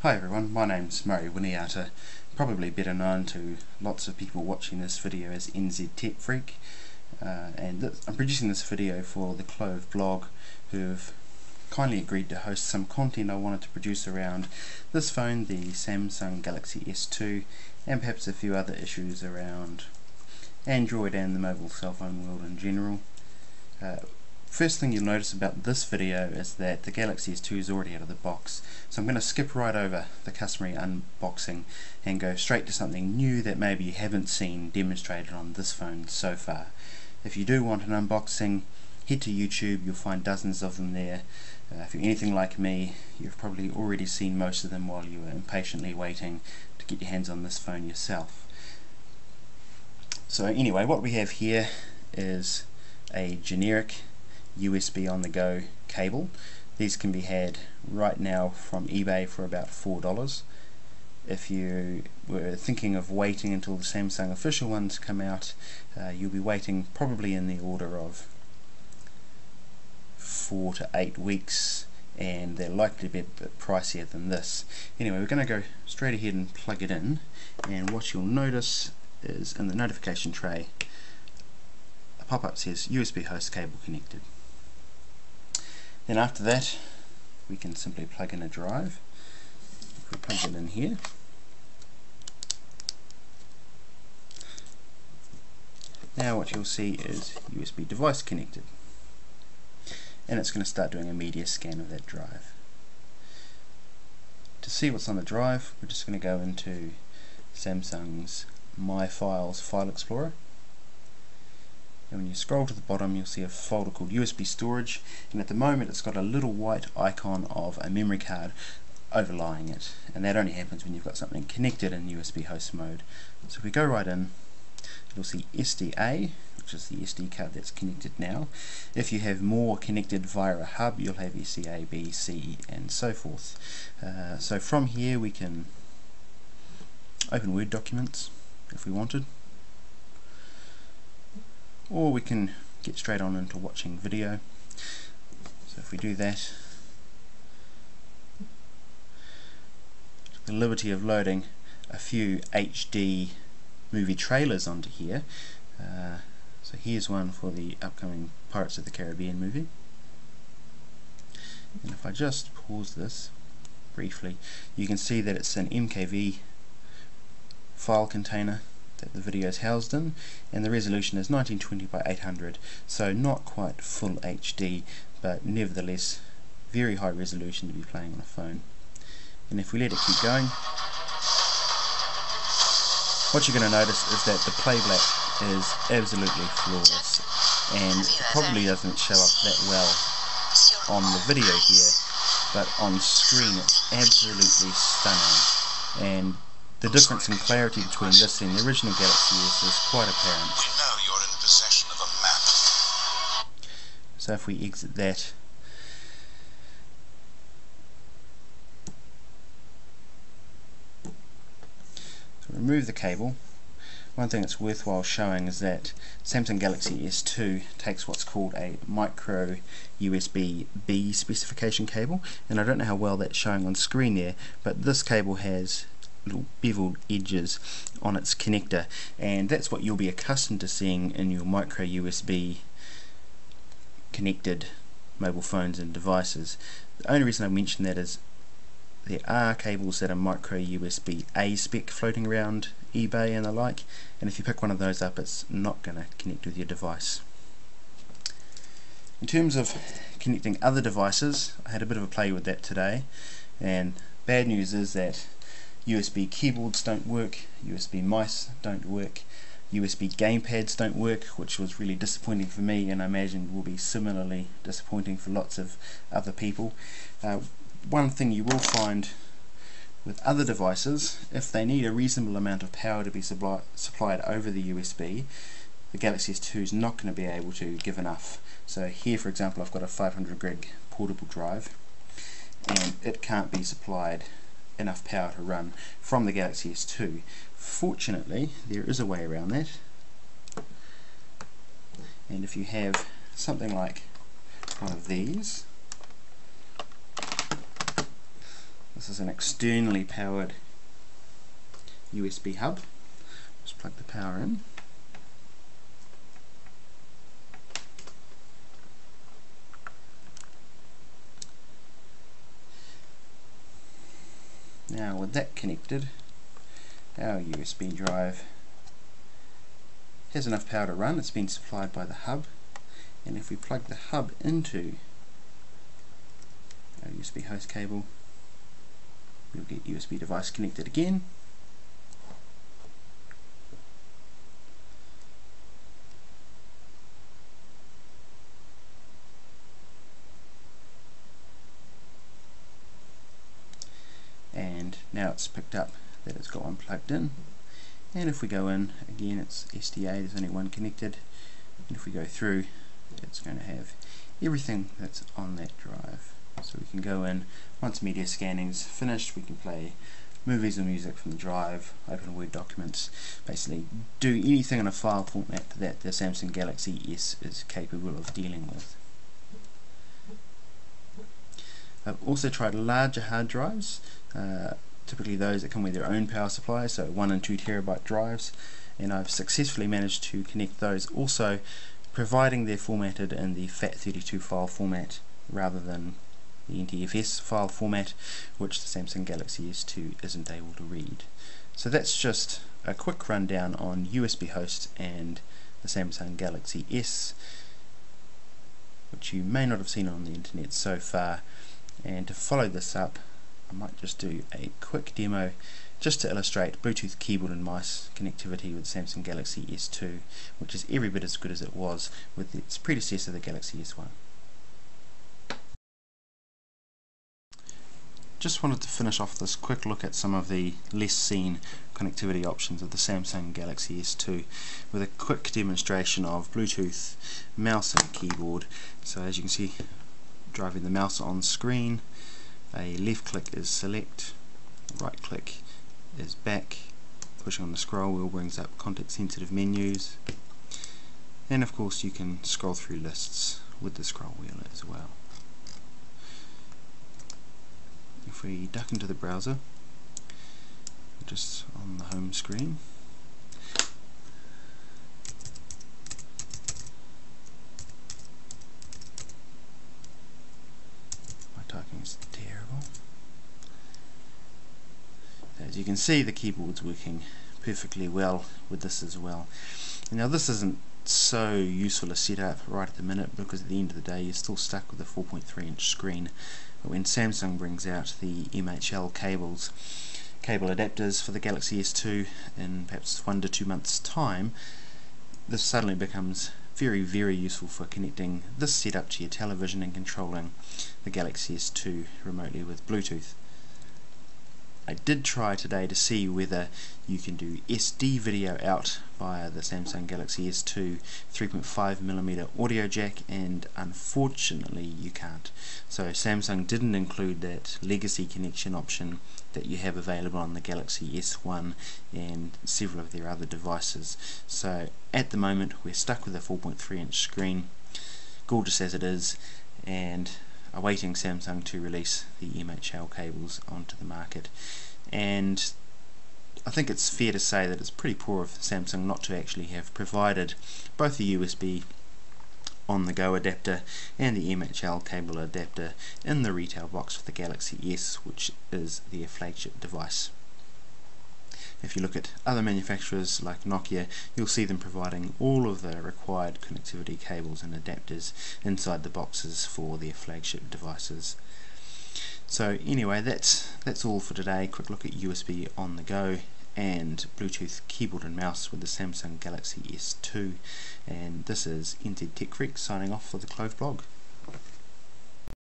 Hi everyone, my name's Murray Winiata, probably better known to lots of people watching this video as NZ Tech Freak, and I'm producing this video for the Clove blog, who've kindly agreed to host some content I wanted to produce around this phone, the Samsung Galaxy S2, and perhaps a few other issues around Android and the mobile cell phone world in general. First thing you'll notice about this video is that the Galaxy S2 is already out of the box, so I'm going to skip right over the customary unboxing and go straight to something new that maybe you haven't seen demonstrated on this phone so far. If you do want an unboxing, head to YouTube, you'll find dozens of them there. If you're anything like me, you've probably already seen most of them while you were impatiently waiting to get your hands on this phone yourself. So anyway, what we have here is a generic USB on the go cable. These can be had right now from eBay for about $4. If you were thinking of waiting until the Samsung official ones come out, you'll be waiting probably in the order of 4 to 8 weeks, and they're likely to be a bit pricier than this. Anyway, we're going to go straight ahead and plug it in, and what you'll notice is in the notification tray a pop-up says USB host cable connected. Then after that we can simply plug in a drive. If we plug it in here, now what you'll see is USB device connected, and it's going to start doing a media scan of that drive. To see what's on the drive, we're just going to go into Samsung's My Files file explorer, and when you scroll to the bottom you'll see a folder called USB storage, and at the moment it's got a little white icon of a memory card overlying it, and that only happens when you've got something connected in USB host mode. So if we go right in, you'll see SDA, which is the SD card that's connected now. If you have more connected via a hub, you'll have SDA, B, C, and so forth. So from here we can open Word documents if we wanted, or we can get straight on into watching video. So if we do that, the liberty of loading a few HD movie trailers onto here. So here's one for the upcoming Pirates of the Caribbean movie, and if I just pause this briefly, you can see that it's an MKV file container that the video is housed in, and the resolution is 1920 by 800, so not quite full HD, but nevertheless very high resolution to be playing on a phone. And if we let it keep going, what you're going to notice is that the playback is absolutely flawless, and it probably doesn't show up that well on the video here, but on screen it's absolutely stunning, and the difference in clarity between this and the original Galaxy S is quite apparent. We know you're in possession of a map. So if we exit that, remove the cable. One thing that's worthwhile showing is that Samsung Galaxy S2 takes what's called a micro USB B specification cable, and I don't know how well that's showing on screen there, but this cable has little beveled edges on its connector, and that's what you'll be accustomed to seeing in your micro USB connected mobile phones and devices. The only reason I mention that is there are cables that are micro USB A spec floating around eBay and the like, and if you pick one of those up it's not going to connect with your device. In terms of connecting other devices, I had a bit of a play with that today, and bad news is that USB keyboards don't work, USB mice don't work, USB gamepads don't work, which was really disappointing for me, and I imagine will be similarly disappointing for lots of other people. One thing you will find with other devices, if they need a reasonable amount of power to be supplied over the USB, the Galaxy S2 is not going to be able to give enough. So here for example I've got a 500 gig portable drive, and it can't be supplied enough power to run from the Galaxy S2. Fortunately there is a way around that, and if you have something like one of these, This is an externally powered USB hub. Just plug the power in. Now with that connected, our USB drive has enough power to run. It's been supplied by the hub, and if we plug the hub into our USB host cable, we'll get USB device connected again. And now it's picked up that it's got one plugged in, and if we go in again, it's SDA, there's only one connected, and if we go through, it's going to have everything that's on that drive. So we can go in, once media scanning is finished, we can play movies or music from the drive, open Word documents, basically do anything in a file format that the Samsung Galaxy S is capable of dealing with. I've also tried larger hard drives, typically those that come with their own power supply, so 1 and 2 terabyte drives, and I've successfully managed to connect those also, providing they're formatted in the FAT32 file format rather than the NTFS file format, which the Samsung Galaxy S2 isn't able to read. So that's just a quick rundown on USB host and the Samsung Galaxy S, which you may not have seen on the internet so far. And to follow this up, I might just do a quick demo just to illustrate Bluetooth keyboard and mouse connectivity with Samsung Galaxy S2, which is every bit as good as it was with its predecessor, the Galaxy S1. Just wanted to finish off this quick look at some of the less seen connectivity options of the Samsung Galaxy S2 with a quick demonstration of Bluetooth mouse and keyboard. So as you can see, driving the mouse on screen, a left click is select, right click is back, pushing on the scroll wheel brings up context sensitive menus, and of course you can scroll through lists with the scroll wheel as well. If we duck into the browser, just on the home screen, my typing is terrible. As you can see, the keyboard's working perfectly well with this as well. Now this isn't so useful a setup right at the minute, because at the end of the day you're still stuck with a 4.3-inch screen. But when Samsung brings out the MHL cable adapters for the Galaxy S2 in perhaps 1 to 2 months time, this suddenly becomes very, very useful for connecting this setup to your television and controlling the Galaxy S2 remotely with Bluetooth. I did try today to see whether you can do SD video out via the Samsung Galaxy S2 3.5mm audio jack, and unfortunately you can't. So Samsung didn't include that legacy connection option that you have available on the Galaxy S1 and several of their other devices. So at the moment we're stuck with a 4.3-inch screen, gorgeous as it is, and awaiting Samsung to release the MHL cables onto the market. And I think it's fair to say that it's pretty poor of Samsung not to actually have provided both the USB on the go adapter and the MHL cable adapter in the retail box for the Galaxy S, which is their flagship device. If you look at other manufacturers like Nokia, you'll see them providing all of the required connectivity cables and adapters inside the boxes for their flagship devices. So anyway, that's all for today. Quick look at USB on the go and Bluetooth keyboard and mouse with the Samsung Galaxy S2, and this is NZ Tech Freak signing off for the Clove blog.